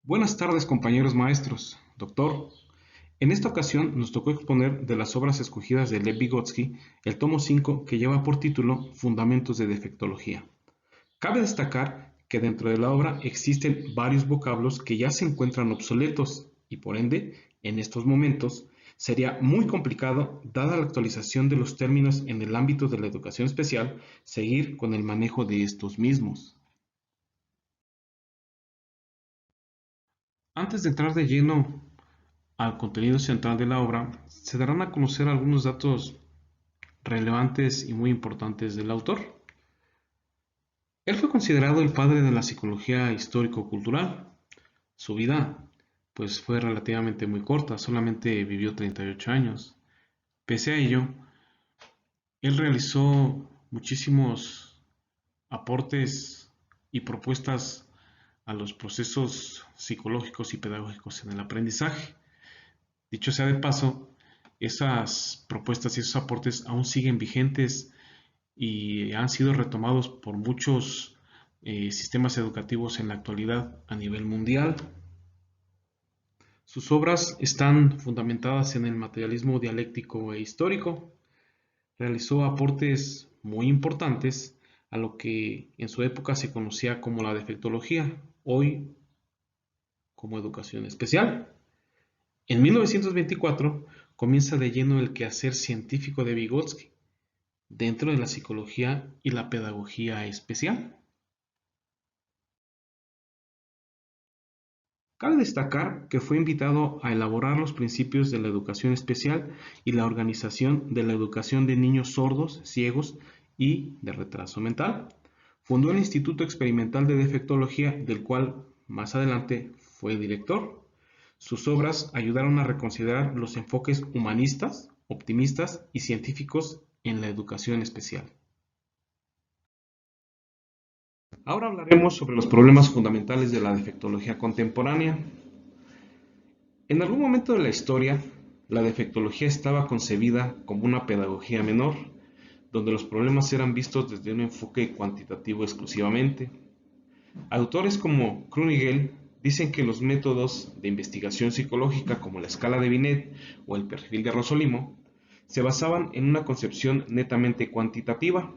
Buenas tardes, compañeros maestros. Doctor, en esta ocasión nos tocó exponer de las obras escogidas de Lev Vygotsky el tomo 5 que lleva por título Fundamentos de Defectología. Cabe destacar que dentro de la obra existen varios vocablos que ya se encuentran obsoletos y por ende, en estos momentos, sería muy complicado, dada la actualización de los términos en el ámbito de la educación especial, seguir con el manejo de estos mismos. Antes de entrar de lleno al contenido central de la obra, se darán a conocer algunos datos relevantes y muy importantes del autor. Él fue considerado el padre de la psicología histórico-cultural. Su vida, pues, fue relativamente muy corta, solamente vivió 38 años. Pese a ello, él realizó muchísimos aportes y propuestas a los procesos psicológicos y pedagógicos en el aprendizaje. Dicho sea de paso, esas propuestas y esos aportes aún siguen vigentes y han sido retomados por muchos sistemas educativos en la actualidad a nivel mundial. Sus obras están fundamentadas en el materialismo dialéctico e histórico. Realizó aportes muy importantes a lo que en su época se conocía como la defectología, hoy como educación especial. En 1924 comienza de lleno el quehacer científico de Vygotsky dentro de la psicología y la pedagogía especial. Cabe destacar que fue invitado a elaborar los principios de la educación especial y la organización de la educación de niños sordos, ciegos y de retraso mental. Fundó el Instituto Experimental de Defectología, del cual más adelante fue director. Sus obras ayudaron a reconsiderar los enfoques humanistas, optimistas y científicos en la educación especial. Ahora hablaremos sobre los problemas fundamentales de la defectología contemporánea. En algún momento de la historia, la defectología estaba concebida como una pedagogía menor, donde los problemas eran vistos desde un enfoque cuantitativo exclusivamente. Autores como Krunigel dicen que los métodos de investigación psicológica como la escala de Binet o el perfil de Rossolimo se basaban en una concepción netamente cuantitativa,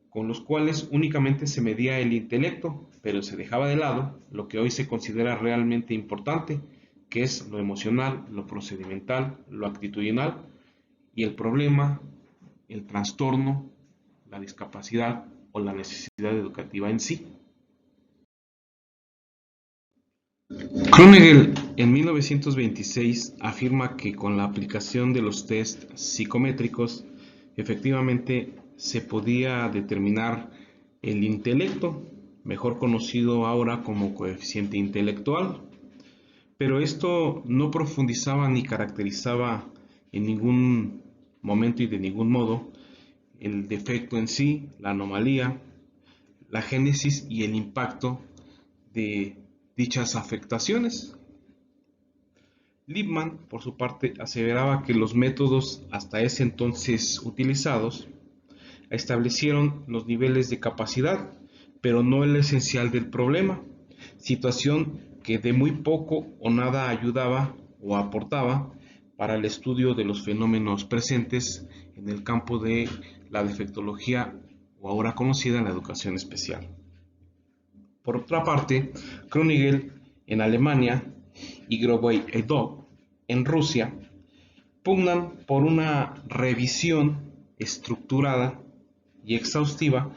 con los cuales únicamente se medía el intelecto, pero se dejaba de lado lo que hoy se considera realmente importante, que es lo emocional, lo procedimental, lo actitudinal y el problema, el trastorno, la discapacidad o la necesidad educativa en sí. Krunegel en 1926 afirma que con la aplicación de los test psicométricos efectivamente se podía determinar el intelecto, mejor conocido ahora como coeficiente intelectual, pero esto no profundizaba ni caracterizaba en ningún momento y de ningún modo el defecto en sí, la anomalía, la génesis y el impacto de dichas afectaciones. Lippmann, por su parte, aseveraba que los métodos hasta ese entonces utilizados establecieron los niveles de capacidad, pero no el esencial del problema, situación que de muy poco o nada ayudaba o aportaba para el estudio de los fenómenos presentes en el campo de la defectología o ahora conocida la educación especial. Por otra parte, Krunigel en Alemania y Grobey et al. En Rusia pugnan por una revisión estructurada y exhaustiva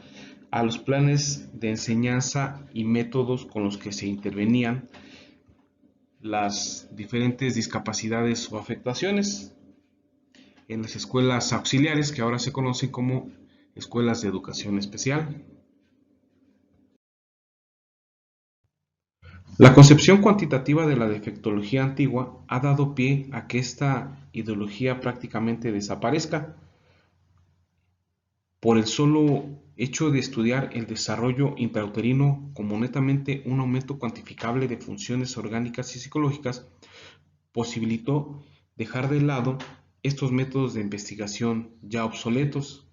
a los planes de enseñanza y métodos con los que se intervenían las diferentes discapacidades o afectaciones en las escuelas auxiliares que ahora se conocen como escuelas de educación especial. La concepción cuantitativa de la defectología antigua ha dado pie a que esta ideología prácticamente desaparezca por el solo hecho de estudiar el desarrollo intrauterino como netamente un aumento cuantificable de funciones orgánicas y psicológicas, posibilitó dejar de lado estos métodos de investigación ya obsoletos.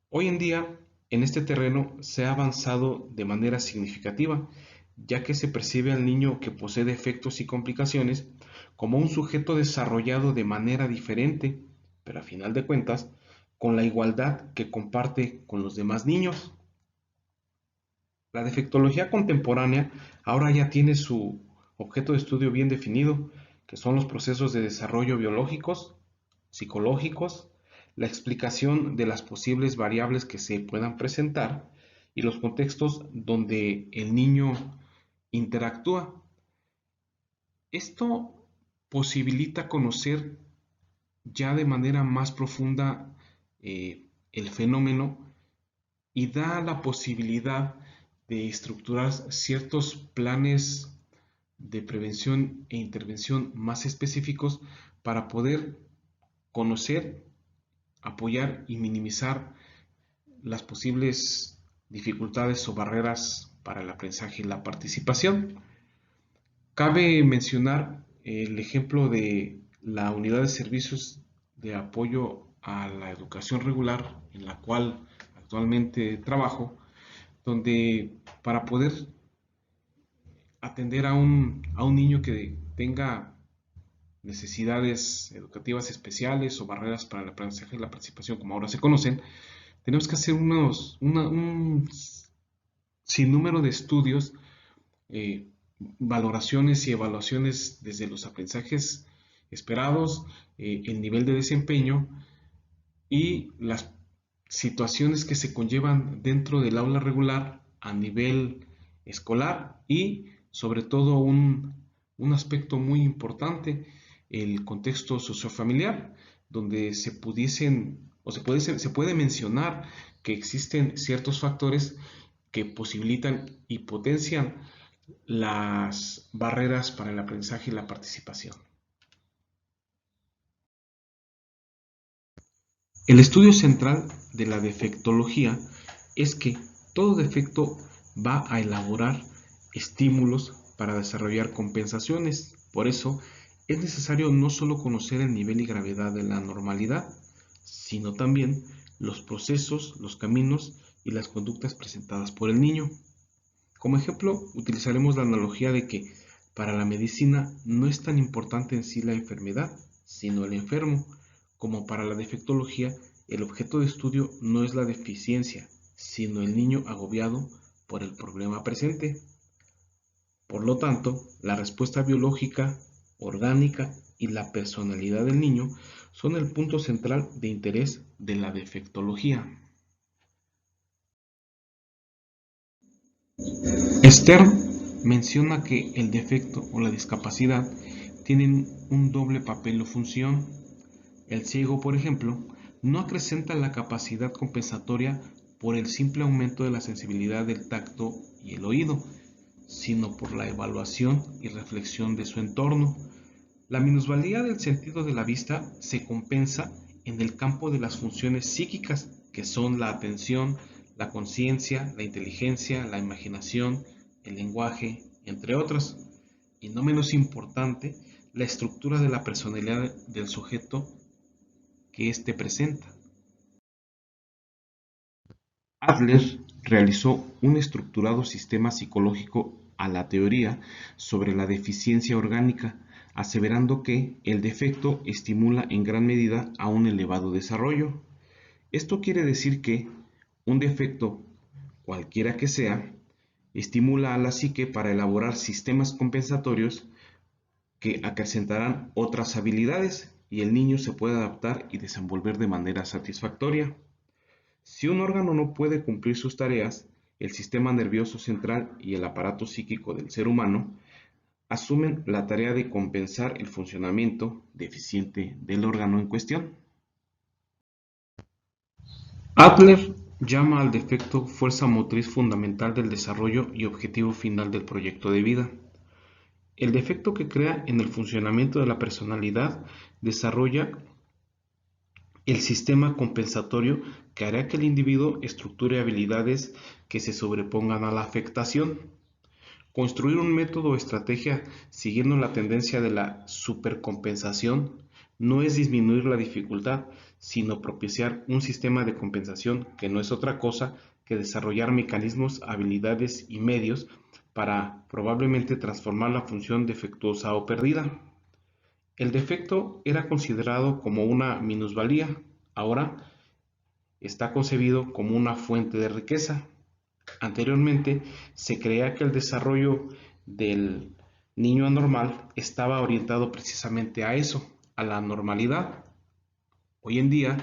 Hoy en día, en este terreno se ha avanzado de manera significativa, ya que se percibe al niño que posee defectos y complicaciones como un sujeto desarrollado de manera diferente, pero a final de cuentas, con la igualdad que comparte con los demás niños. La defectología contemporánea ahora ya tiene su objeto de estudio bien definido, que son los procesos de desarrollo biológicos, psicológicos, la explicación de las posibles variables que se puedan presentar y los contextos donde el niño interactúa. Esto posibilita conocer ya de manera más profunda el fenómeno y da la posibilidad de estructurar ciertos planes de prevención e intervención más específicos para poder conocer, apoyar y minimizar las posibles dificultades o barreras para el aprendizaje y la participación. Cabe mencionar el ejemplo de la unidad de servicios de apoyo a la educación regular en la cual actualmente trabajo, donde para poder atender a un niño que tenga necesidades educativas especiales o barreras para el aprendizaje y la participación, como ahora se conocen, tenemos que hacer un sinnúmero de estudios, eh, valoraciones y evaluaciones desde los aprendizajes esperados, el nivel de desempeño y las situaciones que se conllevan dentro del aula regular a nivel escolar y sobre todo un aspecto muy importante, el contexto sociofamiliar, donde se pudiesen o se puede mencionar que existen ciertos factores que posibilitan y potencian las barreras para el aprendizaje y la participación. El estudio central de la defectología es que todo defecto va a elaborar estímulos para desarrollar compensaciones. Por eso es necesario no solo conocer el nivel y gravedad de la anormalidad, sino también los procesos, los caminos y las conductas presentadas por el niño. Como ejemplo, utilizaremos la analogía de que para la medicina no es tan importante en sí la enfermedad, sino el enfermo, como para la defectología el objeto de estudio no es la deficiencia, sino el niño agobiado por el problema presente. Por lo tanto, la respuesta biológica, orgánica y la personalidad del niño son el punto central de interés de la defectología. Stern menciona que el defecto o la discapacidad tienen un doble papel o función. El ciego, por ejemplo, no acrecenta la capacidad compensatoria por el simple aumento de la sensibilidad del tacto y el oído, sino por la evaluación y reflexión de su entorno. La minusvalía del sentido de la vista se compensa en el campo de las funciones psíquicas, que son la atención, la conciencia, la inteligencia, la imaginación, el lenguaje, entre otras. Y no menos importante, la estructura de la personalidad del sujeto que éste presenta. Adler realizó un estructurado sistema psicológico a la teoría sobre la deficiencia orgánica, aseverando que el defecto estimula en gran medida a un elevado desarrollo. Esto quiere decir que un defecto, cualquiera que sea, estimula a la psique para elaborar sistemas compensatorios que acrecentarán otras habilidades y el niño se puede adaptar y desenvolver de manera satisfactoria. Si un órgano no puede cumplir sus tareas, el sistema nervioso central y el aparato psíquico del ser humano asumen la tarea de compensar el funcionamiento deficiente del órgano en cuestión. Adler llama al defecto fuerza motriz fundamental del desarrollo y objetivo final del proyecto de vida. El defecto que crea en el funcionamiento de la personalidad desarrolla el sistema compensatorio que hará que el individuo estructure habilidades que se sobrepongan a la afectación. Construir un método o estrategia siguiendo la tendencia de la supercompensación no es disminuir la dificultad, sino propiciar un sistema de compensación que no es otra cosa que desarrollar mecanismos, habilidades y medios para probablemente transformar la función defectuosa o perdida. El defecto era considerado como una minusvalía, ahora está concebido como una fuente de riqueza. Anteriormente se creía que el desarrollo del niño anormal estaba orientado precisamente a eso, a la normalidad. Hoy en día,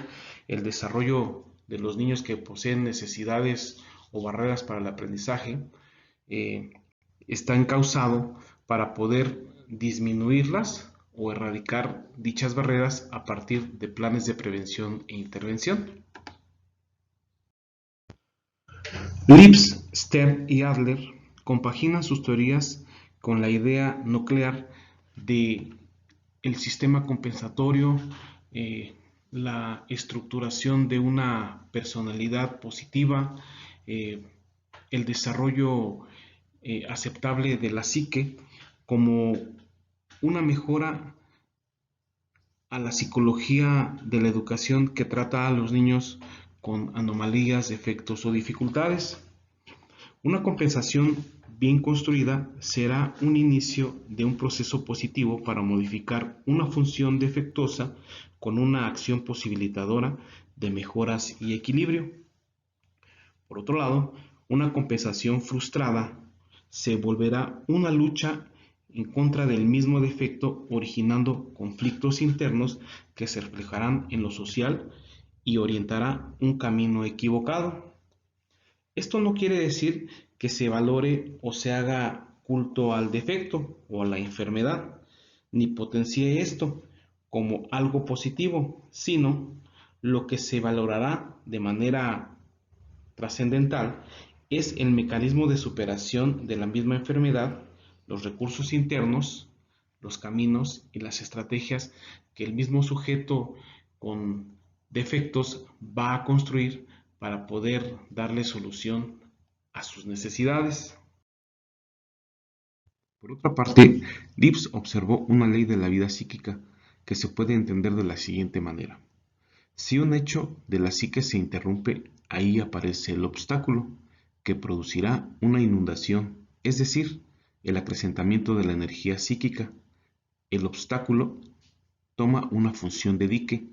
el desarrollo de los niños que poseen necesidades o barreras para el aprendizaje eh, está encauzado para poder disminuirlas o erradicar dichas barreras a partir de planes de prevención e intervención. Lipps, Stern y Adler compaginan sus teorías con la idea nuclear de el sistema compensatorio, eh, la estructuración de una personalidad positiva, eh, el desarrollo aceptable de la psique como una mejora a la psicología de la educación que trata a los niños con anomalías, defectos o dificultades. Una compensación bien construida será un inicio de un proceso positivo para modificar una función defectuosa con una acción posibilitadora de mejoras y equilibrio. Por otro lado, una compensación frustrada se volverá una lucha en contra del mismo defecto, originando conflictos internos que se reflejarán en lo social y orientará un camino equivocado. Esto no quiere decir que se valore o se haga culto al defecto o a la enfermedad, ni potencie esto como algo positivo, sino lo que se valorará de manera trascendental es el mecanismo de superación de la misma enfermedad, los recursos internos, los caminos y las estrategias que el mismo sujeto con defectos va a construir para poder darle solución a sus necesidades. Por otra parte, Lipps observó una ley de la vida psíquica que se puede entender de la siguiente manera. Si un hecho de la psique se interrumpe, ahí aparece el obstáculo, que producirá una inundación, es decir, el acrecentamiento de la energía psíquica. El obstáculo toma una función de dique.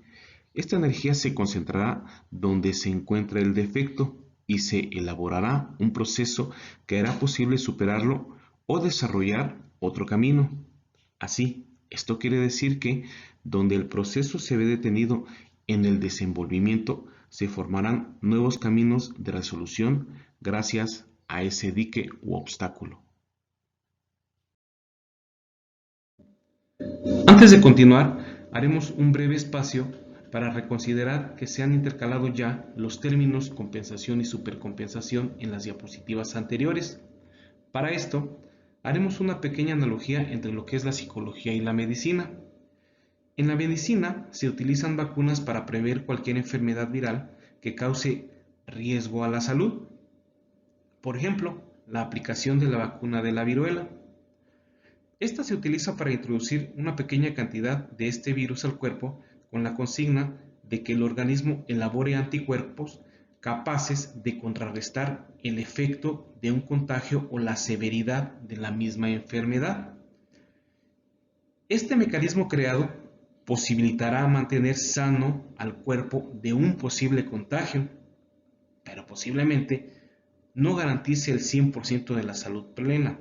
Esta energía se concentrará donde se encuentra el defecto y se elaborará un proceso que hará posible superarlo o desarrollar otro camino. Así, esto quiere decir que donde el proceso se ve detenido en el desenvolvimiento, se formarán nuevos caminos de resolución gracias a ese dique u obstáculo. Antes de continuar, haremos un breve espacio para reconsiderar que se han intercalado ya los términos compensación y supercompensación en las diapositivas anteriores. Para esto, haremos una pequeña analogía entre lo que es la psicología y la medicina. En la medicina se utilizan vacunas para prever cualquier enfermedad viral que cause riesgo a la salud. Por ejemplo, la aplicación de la vacuna de la viruela. Esta se utiliza para introducir una pequeña cantidad de este virus al cuerpo con la consigna de que el organismo elabore anticuerpos capaces de contrarrestar el efecto de un contagio o la severidad de la misma enfermedad. Este mecanismo creado posibilitará mantener sano al cuerpo de un posible contagio, pero posiblemente no garantice el 100% de la salud plena,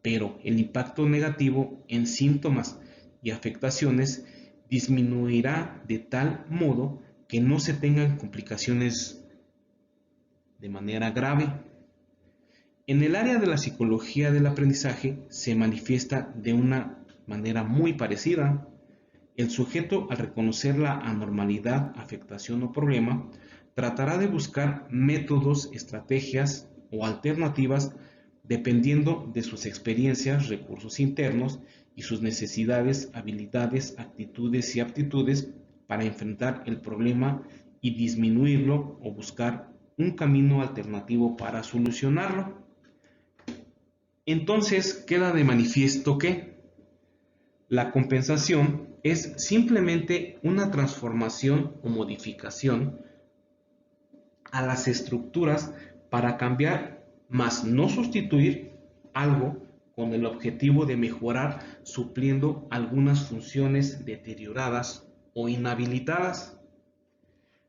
pero el impacto negativo en síntomas y afectaciones disminuirá de tal modo que no se tengan complicaciones de manera grave. En el área de la psicología del aprendizaje se manifiesta de una manera muy parecida. El sujeto, al reconocer la anormalidad, afectación o problema, tratará de buscar métodos, estrategias o alternativas dependiendo de sus experiencias, recursos internos y sus necesidades, habilidades, actitudes y aptitudes para enfrentar el problema y disminuirlo o buscar un camino alternativo para solucionarlo. Entonces queda de manifiesto que la compensación es simplemente una transformación o modificación a las estructuras para cambiar, mas no sustituir, algo con el objetivo de mejorar supliendo algunas funciones deterioradas o inhabilitadas.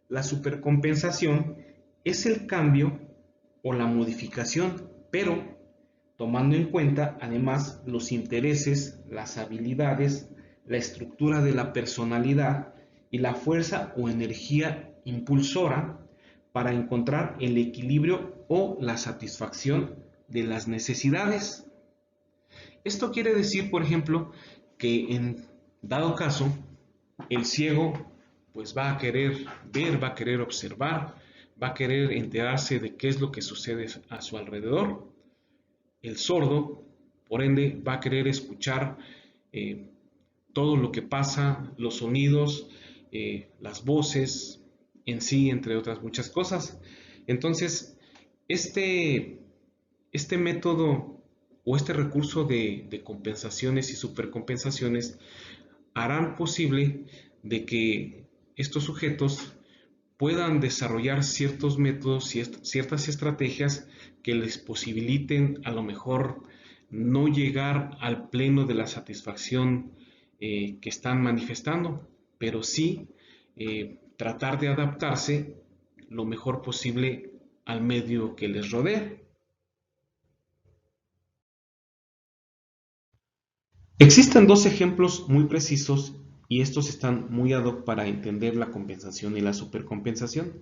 La supercompensación es el cambio o la modificación, pero tomando en cuenta además los intereses, las habilidades, la estructura de la personalidad y la fuerza o energía impulsora para encontrar el equilibrio o la satisfacción de las necesidades. Esto quiere decir, por ejemplo, que en dado caso, el ciego pues va a querer ver, va a querer observar, va a querer enterarse de qué es lo que sucede a su alrededor. El sordo, por ende, va a querer escuchar eh, todo lo que pasa, los sonidos, las voces en sí, entre otras muchas cosas. Entonces, este, este método o este recurso de compensaciones y supercompensaciones harán posible de que estos sujetos puedan desarrollar ciertos métodos y ciertas estrategias que les posibiliten a lo mejor no llegar al pleno de la satisfacción que están manifestando, pero sí tratar de adaptarse lo mejor posible al medio que les rodea. Existen dos ejemplos muy precisos y estos están muy ad hoc para entender la compensación y la supercompensación.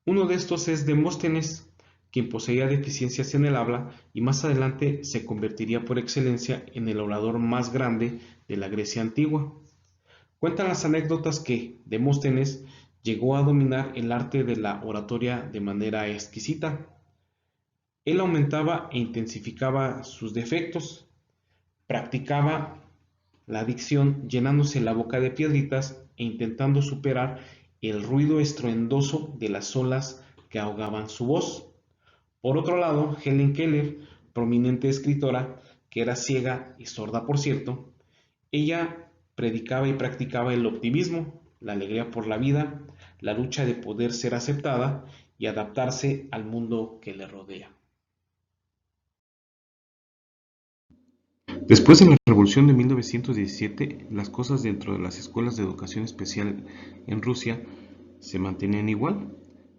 Uno de estos es Demóstenes, quien poseía deficiencias en el habla y más adelante se convertiría por excelencia en el orador más grande de la Grecia antigua. Cuentan las anécdotas que Demóstenes llegó a dominar el arte de la oratoria de manera exquisita. Él aumentaba e intensificaba sus defectos, practicaba la dicción llenándose la boca de piedritas e intentando superar el ruido estruendoso de las olas que ahogaban su voz. Por otro lado, Helen Keller, prominente escritora, que era ciega y sorda por cierto, ella predicaba y practicaba el optimismo, la alegría por la vida, la lucha de poder ser aceptada y adaptarse al mundo que le rodea. Después de la Revolución de 1917, las cosas dentro de las escuelas de educación especial en Rusia se mantenían igual.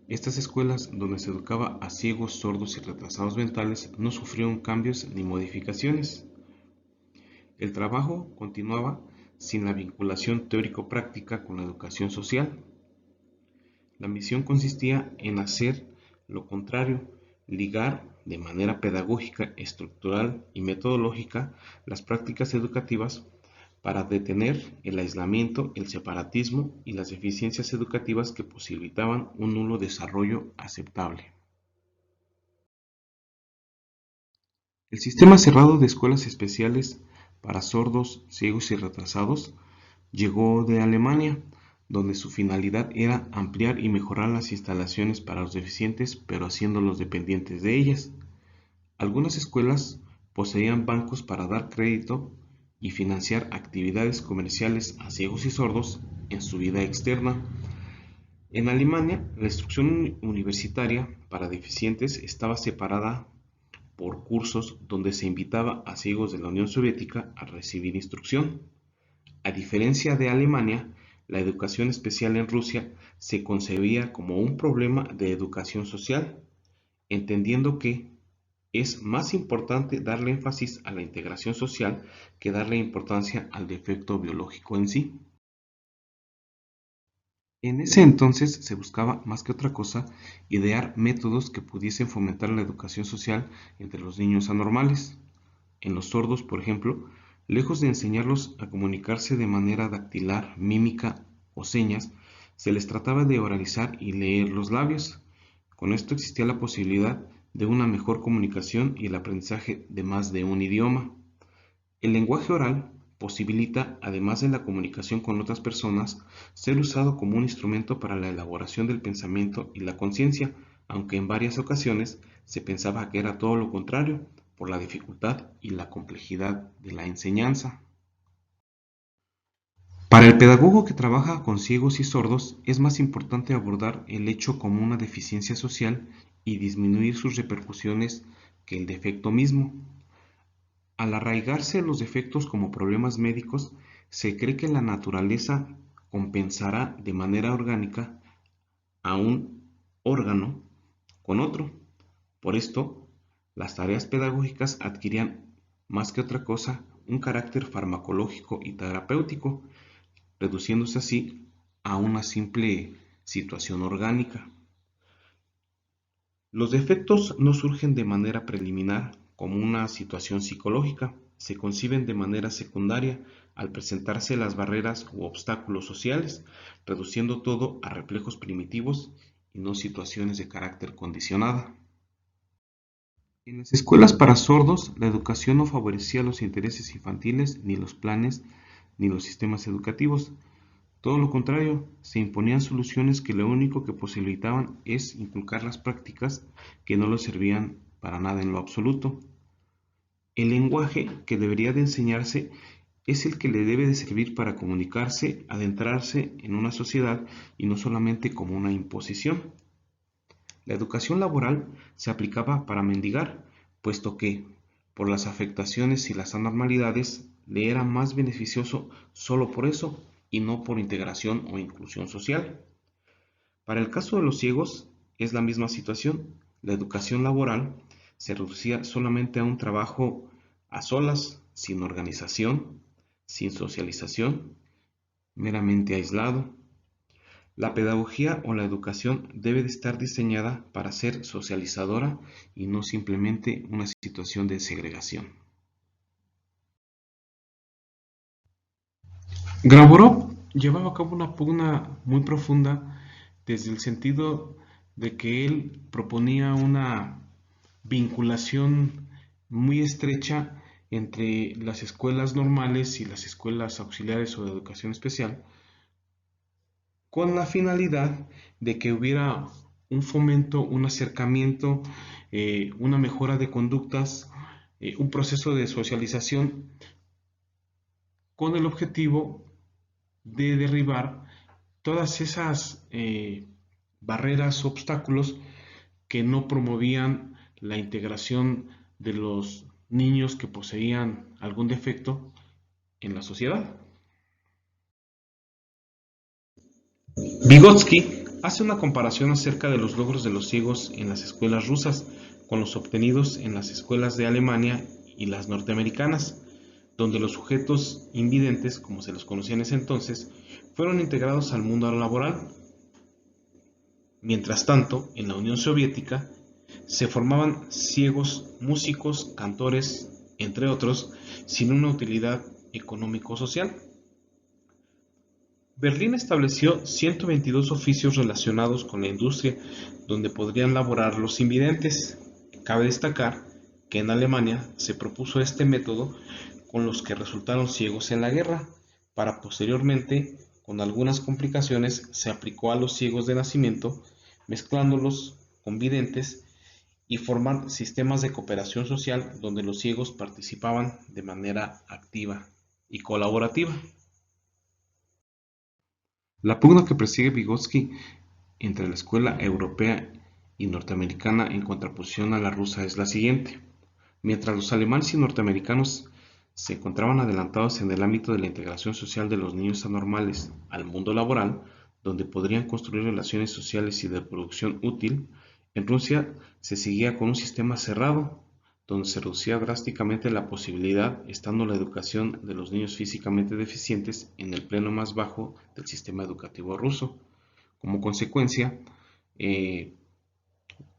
Estas escuelas, donde se educaba a ciegos, sordos y retrasados mentales, no sufrieron cambios ni modificaciones. El trabajo continuaba sin la vinculación teórico-práctica con la educación social. La misión consistía en hacer lo contrario, ligar de manera pedagógica, estructural y metodológica las prácticas educativas para detener el aislamiento, el separatismo y las deficiencias educativas que posibilitaban un nulo desarrollo aceptable. El sistema cerrado de escuelas especiales para sordos, ciegos y retrasados llegó de Alemania, donde su finalidad era ampliar y mejorar las instalaciones para los deficientes, pero haciéndolos dependientes de ellas. Algunas escuelas poseían bancos para dar crédito y financiar actividades comerciales a ciegos y sordos en su vida externa. En Alemania, la instrucción universitaria para deficientes estaba separada por cursos donde se invitaba a ciegos de la Unión Soviética a recibir instrucción. A diferencia de Alemania, la educación especial en Rusia se concebía como un problema de educación social, entendiendo que es más importante darle énfasis a la integración social que darle importancia al defecto biológico en sí. En ese entonces se buscaba, más que otra cosa, idear métodos que pudiesen fomentar la educación social entre los niños anormales. En los sordos, por ejemplo, lejos de enseñarlos a comunicarse de manera dactilar, mímica o señas, se les trataba de oralizar y leer los labios. Con esto existía la posibilidad de una mejor comunicación y el aprendizaje de más de un idioma. El lenguaje oral posibilita, además de la comunicación con otras personas, ser usado como un instrumento para la elaboración del pensamiento y la conciencia, aunque en varias ocasiones se pensaba que era todo lo contrario, por la dificultad y la complejidad de la enseñanza. Para el pedagogo que trabaja con ciegos y sordos, es más importante abordar el hecho como una deficiencia social y disminuir sus repercusiones que el defecto mismo. Al arraigarse los defectos como problemas médicos, se cree que la naturaleza compensará de manera orgánica a un órgano con otro. Por esto, las tareas pedagógicas adquirían, más que otra cosa, un carácter farmacológico y terapéutico, reduciéndose así a una simple situación orgánica. Los defectos no surgen de manera preliminar como una situación psicológica, se conciben de manera secundaria al presentarse las barreras u obstáculos sociales, reduciendo todo a reflejos primitivos y no situaciones de carácter condicionada. En las escuelas para sordos, la educación no favorecía los intereses infantiles, ni los planes, ni los sistemas educativos. Todo lo contrario, se imponían soluciones que lo único que posibilitaban es inculcar las prácticas que no les servían para nada en lo absoluto. El lenguaje que debería de enseñarse es el que le debe de servir para comunicarse, adentrarse en una sociedad y no solamente como una imposición. La educación laboral se aplicaba para mendigar, puesto que, por las afectaciones y las anormalidades, le era más beneficioso solo por eso y no por integración o inclusión social. Para el caso de los ciegos es la misma situación. La educación laboral se reducía solamente a un trabajo a solas, sin organización, sin socialización, meramente aislado. La pedagogía o la educación debe de estar diseñada para ser socializadora y no simplemente una situación de segregación. Graborov llevaba a cabo una pugna muy profunda desde el sentido de que él proponía una vinculación muy estrecha entre las escuelas normales y las escuelas auxiliares o de educación especial, con la finalidad de que hubiera un fomento, un acercamiento, una mejora de conductas, un proceso de socialización con el objetivo de derribar todas esas barreras, obstáculos que no promovían la integración de los niños que poseían algún defecto en la sociedad. Vygotsky hace una comparación acerca de los logros de los ciegos en las escuelas rusas con los obtenidos en las escuelas de Alemania y las norteamericanas, donde los sujetos invidentes, como se los conocía en ese entonces, fueron integrados al mundo laboral. Mientras tanto, en la Unión Soviética se formaban ciegos músicos, cantores, entre otros, sin una utilidad económico-social. Berlín estableció 122 oficios relacionados con la industria donde podrían laborar los invidentes. Cabe destacar que en Alemania se propuso este método con los que resultaron ciegos en la guerra, para posteriormente, con algunas complicaciones, se aplicó a los ciegos de nacimiento, mezclándolos con videntes y formar sistemas de cooperación social donde los ciegos participaban de manera activa y colaborativa. La pugna que persigue Vygotsky entre la escuela europea y norteamericana en contraposición a la rusa es la siguiente. Mientras los alemanes y norteamericanos se encontraban adelantados en el ámbito de la integración social de los niños anormales al mundo laboral, donde podrían construir relaciones sociales y de producción útil, en Rusia se seguía con un sistema cerrado, donde se reducía drásticamente la posibilidad, estando la educación de los niños físicamente deficientes en el plano más bajo del sistema educativo ruso. Como consecuencia, eh,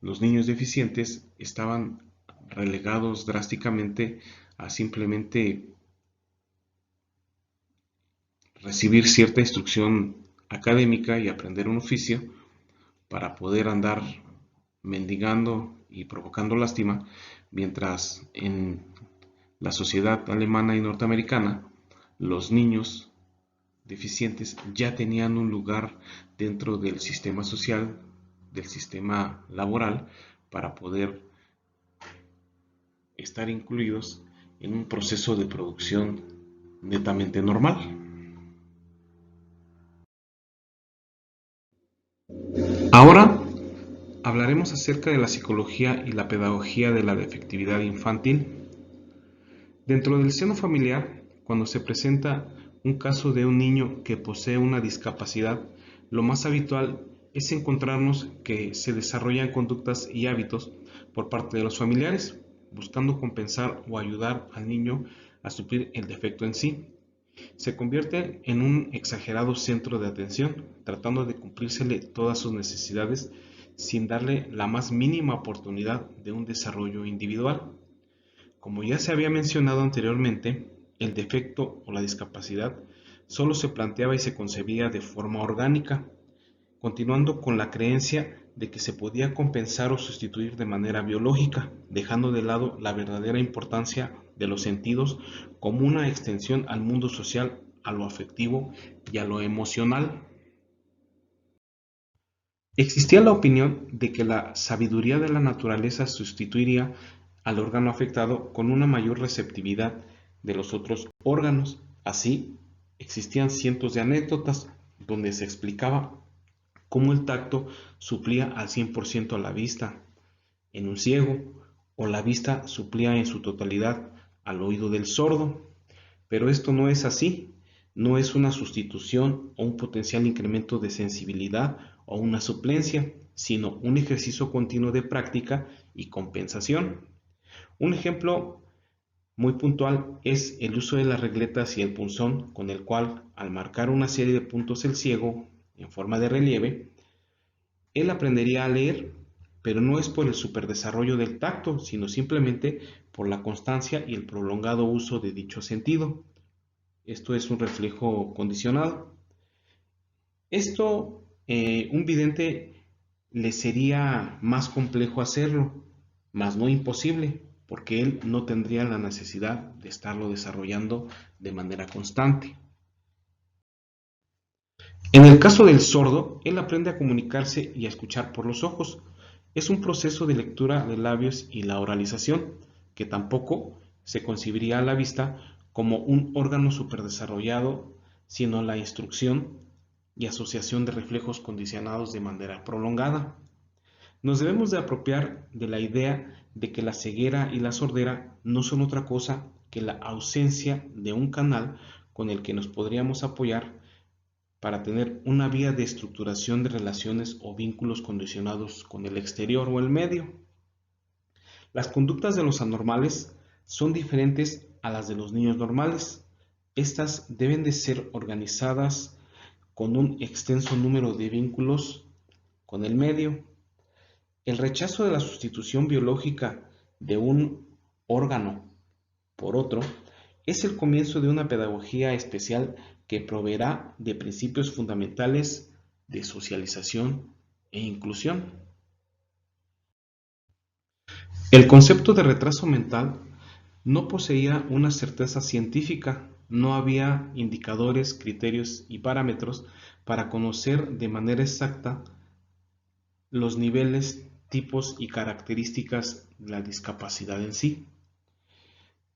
los niños deficientes estaban relegados drásticamente a simplemente recibir cierta instrucción académica y aprender un oficio para poder andar mendigando y provocando lástima, mientras en la sociedad alemana y norteamericana los niños deficientes ya tenían un lugar dentro del sistema social, del sistema laboral, para poder estar incluidos en un proceso de producción netamente normal. Ahora hablaremos acerca de la psicología y la pedagogía de la defectividad infantil. Dentro del seno familiar, cuando se presenta un caso de un niño que posee una discapacidad, lo más habitual es encontrarnos que se desarrollan conductas y hábitos por parte de los familiares, buscando compensar o ayudar al niño a suplir el defecto en sí. Se convierte en un exagerado centro de atención, tratando de cumplírsele todas sus necesidades sin darle la más mínima oportunidad de un desarrollo individual. Como ya se había mencionado anteriormente, el defecto o la discapacidad solo se planteaba y se concebía de forma orgánica, continuando con la creencia de que se podía compensar o sustituir de manera biológica, dejando de lado la verdadera importancia de los sentidos como una extensión al mundo social, a lo afectivo y a lo emocional. Existía la opinión de que la sabiduría de la naturaleza sustituiría al órgano afectado con una mayor receptividad de los otros órganos. Así, existían cientos de anécdotas donde se explicaba cómo el tacto suplía al 100% a la vista en un ciego, o la vista suplía en su totalidad al oído del sordo. Pero esto no es así, no es una sustitución o un potencial incremento de sensibilidad o una suplencia, sino un ejercicio continuo de práctica y compensación. Un ejemplo muy puntual es el uso de las regletas y el punzón, con el cual, al marcar una serie de puntos el ciego en forma de relieve, él aprendería a leer, pero no es por el superdesarrollo del tacto, sino simplemente por la constancia y el prolongado uso de dicho sentido. Esto es un reflejo condicionado. Esto, un vidente le sería más complejo hacerlo, mas no imposible, porque él no tendría la necesidad de estarlo desarrollando de manera constante. En el caso del sordo, él aprende a comunicarse y a escuchar por los ojos. Es un proceso de lectura de labios y la oralización, que tampoco se concibiría a la vista como un órgano superdesarrollado, sino la instrucción y asociación de reflejos condicionados de manera prolongada. Nos debemos de apropiar de la idea de que la ceguera y la sordera no son otra cosa que la ausencia de un canal con el que nos podríamos apoyar para tener una vía de estructuración de relaciones o vínculos condicionados con el exterior o el medio. Las conductas de los anormales son diferentes a las de los niños normales. Estas deben de ser organizadas con un extenso número de vínculos con el medio. El rechazo de la sustitución biológica de un órgano por otro es el comienzo de una pedagogía especial que proveerá de principios fundamentales de socialización e inclusión. El concepto de retraso mental no poseía una certeza científica, no había indicadores, criterios y parámetros para conocer de manera exacta los niveles, tipos y características de la discapacidad en sí.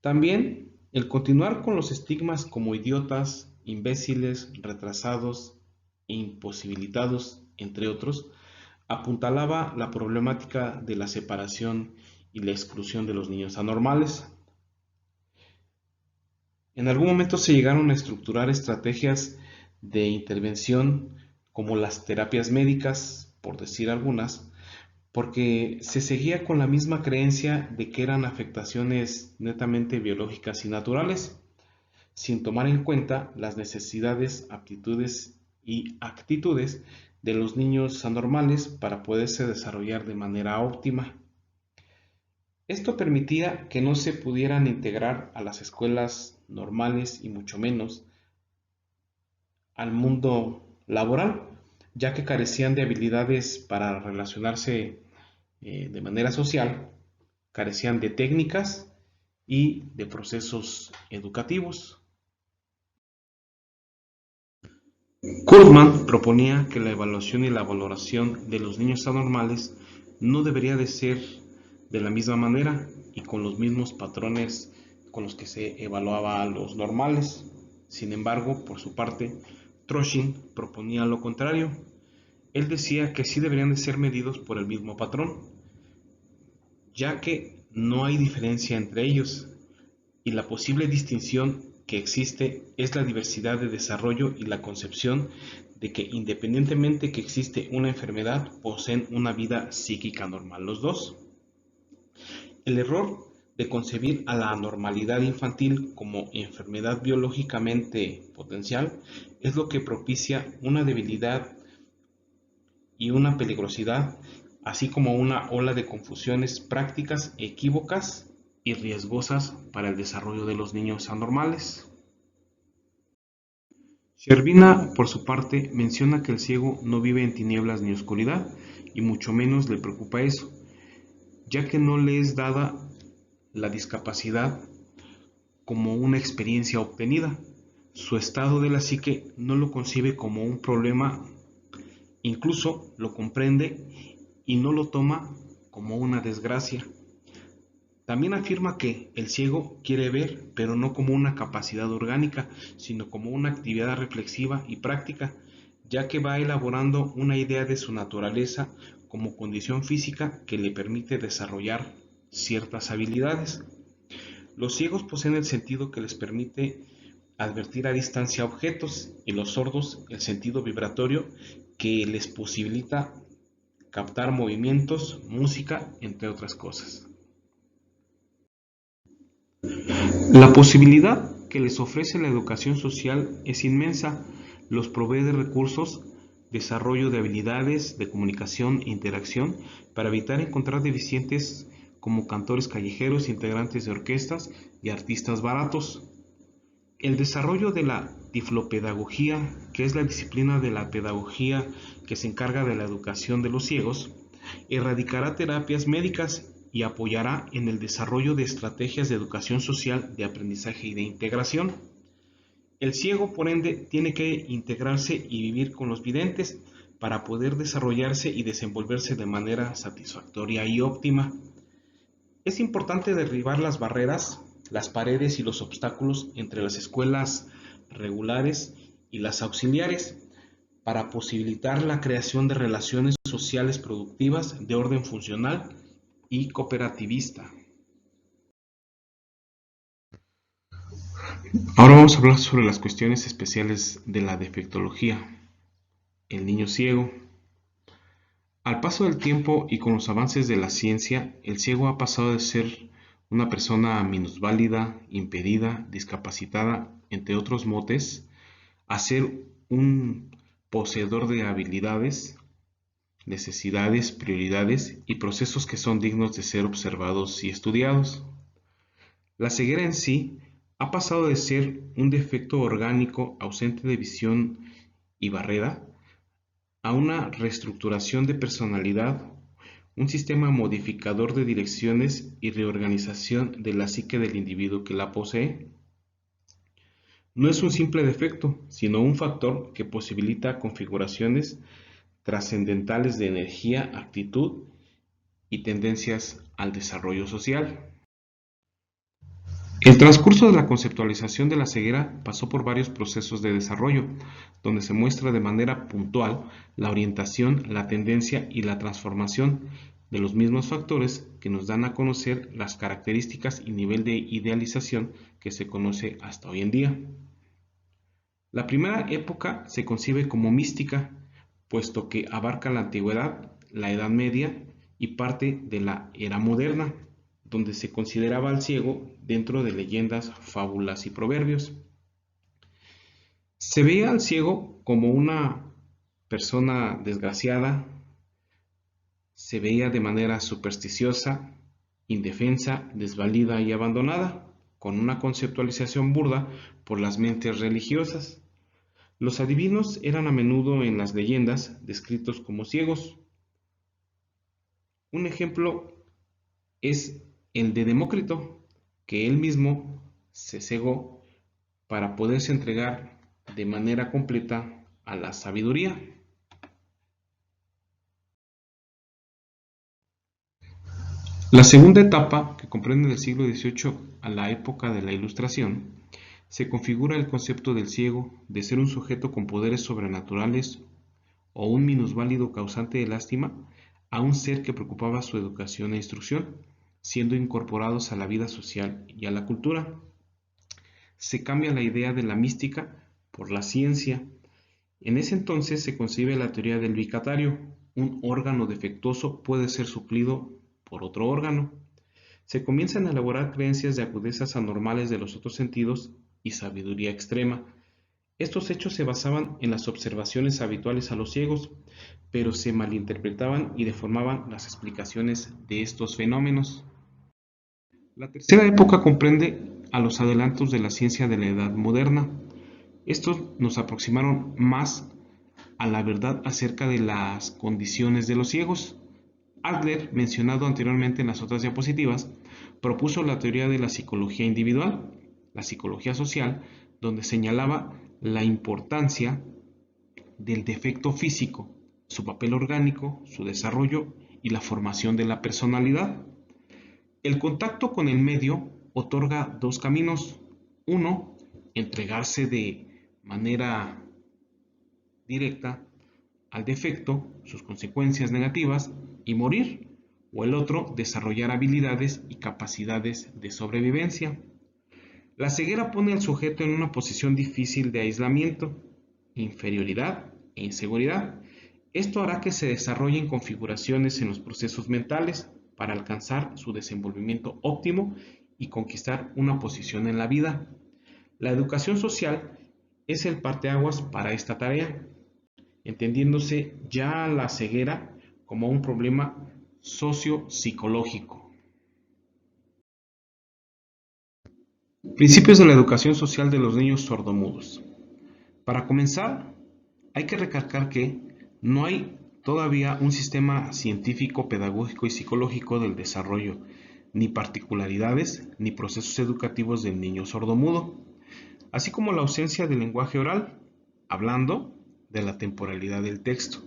También el continuar con los estigmas como idiotas, imbéciles, retrasados e imposibilitados, entre otros, apuntalaba la problemática de la separación y la exclusión de los niños anormales. En algún momento se llegaron a estructurar estrategias de intervención como las terapias médicas, por decir algunas, porque se seguía con la misma creencia de que eran afectaciones netamente biológicas y naturales, sin tomar en cuenta las necesidades, aptitudes y actitudes de los niños anormales para poderse desarrollar de manera óptima. Esto permitía que no se pudieran integrar a las escuelas normales y mucho menos al mundo laboral, ya que carecían de habilidades para relacionarse de manera social, carecían de técnicas y de procesos educativos. Kurtman proponía que la evaluación y la valoración de los niños anormales no debería de ser de la misma manera y con los mismos patrones con los que se evaluaba a los normales. Sin embargo, por su parte, Troshin proponía lo contrario. Él decía que sí deberían de ser medidos por el mismo patrón, ya que no hay diferencia entre ellos y la posible distinción que existe es la diversidad de desarrollo y la concepción de que independientemente que existe una enfermedad, poseen una vida psíquica normal los dos. El error de concebir a la anormalidad infantil como enfermedad biológicamente potencial es lo que propicia una debilidad y una peligrosidad, así como una ola de confusiones prácticas equívocas y riesgosas para el desarrollo de los niños anormales. Servina, por su parte, menciona que el ciego no vive en tinieblas ni oscuridad, y mucho menos le preocupa eso, ya que no le es dada la discapacidad como una experiencia obtenida. Su estado de la psique no lo concibe como un problema, incluso lo comprende y no lo toma como una desgracia. También afirma que el ciego quiere ver, pero no como una capacidad orgánica, sino como una actividad reflexiva y práctica, ya que va elaborando una idea de su naturaleza como condición física que le permite desarrollar ciertas habilidades. Los ciegos poseen el sentido que les permite advertir a distancia objetos y los sordos el sentido vibratorio que les posibilita captar movimientos, música, entre otras cosas. La posibilidad que les ofrece la educación social es inmensa, los provee de recursos, desarrollo de habilidades de comunicación e interacción para evitar encontrar deficientes como cantores callejeros, integrantes de orquestas y artistas baratos. El desarrollo de la tiflopedagogía, que es la disciplina de la pedagogía que se encarga de la educación de los ciegos, erradicará terapias médicas y apoyará en el desarrollo de estrategias de educación social, de aprendizaje y de integración. El ciego, por ende, tiene que integrarse y vivir con los videntes para poder desarrollarse y desenvolverse de manera satisfactoria y óptima. Es importante derribar las barreras, las paredes y los obstáculos entre las escuelas regulares y las auxiliares para posibilitar la creación de relaciones sociales productivas de orden funcional y cooperativista. Ahora vamos a hablar sobre las cuestiones especiales de la defectología. El niño ciego. Al paso del tiempo y con los avances de la ciencia, el ciego ha pasado de ser una persona minusválida, impedida, discapacitada, entre otros motes, a ser un poseedor de habilidades, necesidades, prioridades y procesos que son dignos de ser observados y estudiados. La ceguera en sí ha pasado de ser un defecto orgánico ausente de visión y barrera a una reestructuración de personalidad, un sistema modificador de direcciones y reorganización de la psique del individuo que la posee. No es un simple defecto, sino un factor que posibilita configuraciones trascendentales de energía, actitud y tendencias al desarrollo social. El transcurso de la conceptualización de la ceguera pasó por varios procesos de desarrollo, donde se muestra de manera puntual la orientación, la tendencia y la transformación de los mismos factores que nos dan a conocer las características y nivel de idealización que se conoce hasta hoy en día. La primera época se concibe como mística, puesto que abarca la antigüedad, la Edad Media y parte de la era moderna, donde se consideraba al ciego dentro de leyendas, fábulas y proverbios. Se veía al ciego como una persona desgraciada, se veía de manera supersticiosa, indefensa, desvalida y abandonada, con una conceptualización burda por las mentes religiosas. Los adivinos eran a menudo en las leyendas descritos como ciegos. Un ejemplo es el de Demócrito, que él mismo se cegó para poderse entregar de manera completa a la sabiduría. La segunda etapa, que comprende del siglo XVIII a la época de la Ilustración, se configura el concepto del ciego de ser un sujeto con poderes sobrenaturales o un minusválido causante de lástima a un ser que preocupaba su educación e instrucción, siendo incorporados a la vida social y a la cultura. se cambia la idea de la mística por la ciencia. En ese entonces se concibe la teoría del bicatario. Un órgano defectuoso puede ser suplido por otro órgano. Se comienzan a elaborar creencias de agudezas anormales de los otros sentidos y sabiduría extrema. Estos hechos se basaban en las observaciones habituales a los ciegos, pero se malinterpretaban y deformaban las explicaciones de estos fenómenos. La tercera época comprende a los adelantos de la ciencia de la Edad Moderna. Estos nos aproximaron más a la verdad acerca de las condiciones de los ciegos. Adler, mencionado anteriormente en las otras diapositivas, propuso la teoría de la psicología individual, la psicología social, donde señalaba la importancia del defecto físico, su papel orgánico, su desarrollo y la formación de la personalidad. El contacto con el medio otorga dos caminos. Uno, entregarse de manera directa al defecto, sus consecuencias negativas y morir, o el otro, desarrollar habilidades y capacidades de sobrevivencia. La ceguera pone al sujeto en una posición difícil de aislamiento, inferioridad e inseguridad. Esto hará que se desarrollen configuraciones en los procesos mentales para alcanzar su desenvolvimiento óptimo y conquistar una posición en la vida. La educación social es el parteaguas para esta tarea, entendiéndose ya la ceguera como un problema socio-psicológico. Principios de la educación social de los niños sordomudos. Para comenzar, hay que recalcar que no hay todavía un sistema científico, pedagógico y psicológico del desarrollo, ni particularidades, ni procesos educativos del niño sordomudo, así como la ausencia del lenguaje oral, hablando de la temporalidad del texto.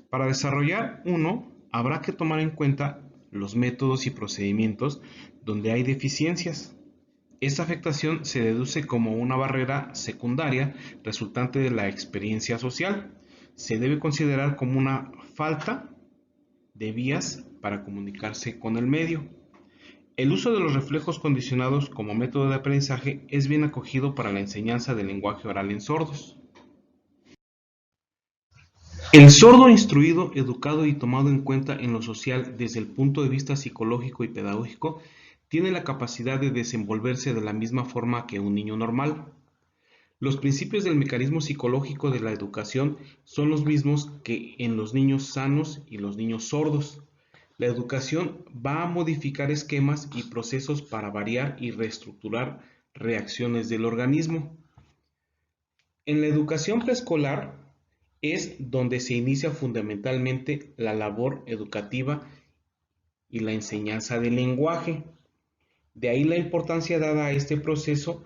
Para desarrollar uno, habrá que tomar en cuenta los métodos y procedimientos donde hay deficiencias. Esta afectación se deduce como una barrera secundaria resultante de la experiencia social. Se debe considerar como una falta de vías para comunicarse con el medio. El uso de los reflejos condicionados como método de aprendizaje es bien acogido para la enseñanza del lenguaje oral en sordos. El sordo instruido, educado y tomado en cuenta en lo social desde el punto de vista psicológico y pedagógico tiene la capacidad de desenvolverse de la misma forma que un niño normal. Los principios del mecanismo psicológico de la educación son los mismos que en los niños sanos y los niños sordos. La educación va a modificar esquemas y procesos para variar y reestructurar reacciones del organismo. En la educación preescolar es donde se inicia fundamentalmente la labor educativa y la enseñanza del lenguaje. De ahí la importancia dada a este proceso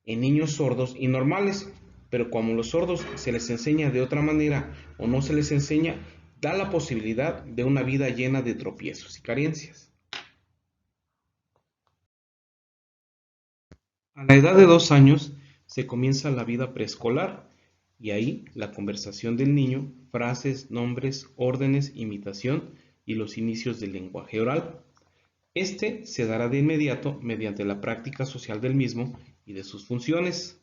en niños sordos y normales, pero como los sordos se les enseña de otra manera o no se les enseña, da la posibilidad de una vida llena de tropiezos y carencias. A la edad de 2 años se comienza la vida preescolar y ahí la conversación del niño, frases, nombres, órdenes, imitación y los inicios del lenguaje oral. Este se dará de inmediato mediante la práctica social del mismo y de sus funciones.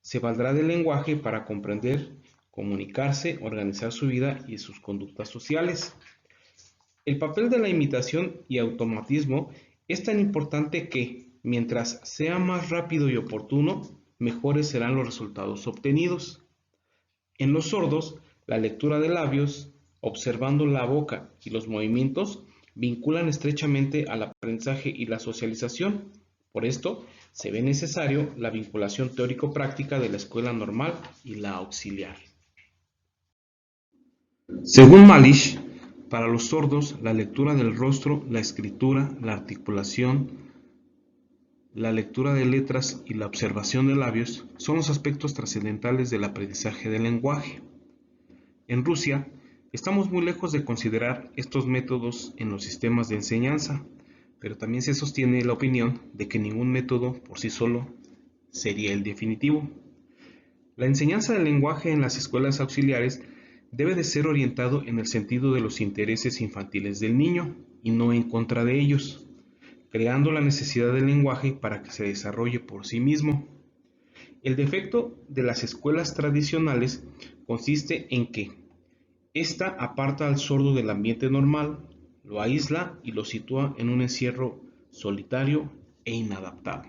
Se valdrá del lenguaje para comprender, comunicarse, organizar su vida y sus conductas sociales. El papel de la imitación y automatismo es tan importante que, mientras sea más rápido y oportuno, mejores serán los resultados obtenidos. En los sordos, la lectura de labios, observando la boca y los movimientos, vinculan estrechamente al aprendizaje y la socialización. Por esto, se ve necesario la vinculación teórico-práctica de la escuela normal y la auxiliar. Según Malish, para los sordos, la lectura del rostro, la escritura, la articulación, la lectura de letras y la observación de labios son los aspectos trascendentales del aprendizaje del lenguaje. En Rusia, estamos muy lejos de considerar estos métodos en los sistemas de enseñanza, pero también se sostiene la opinión de que ningún método por sí solo sería el definitivo. La enseñanza del lenguaje en las escuelas auxiliares debe de ser orientado en el sentido de los intereses infantiles del niño y no en contra de ellos. creando la necesidad del lenguaje para que se desarrolle por sí mismo. El defecto de las escuelas tradicionales consiste en que ésta aparta al sordo del ambiente normal, lo aísla y lo sitúa en un encierro solitario e inadaptado.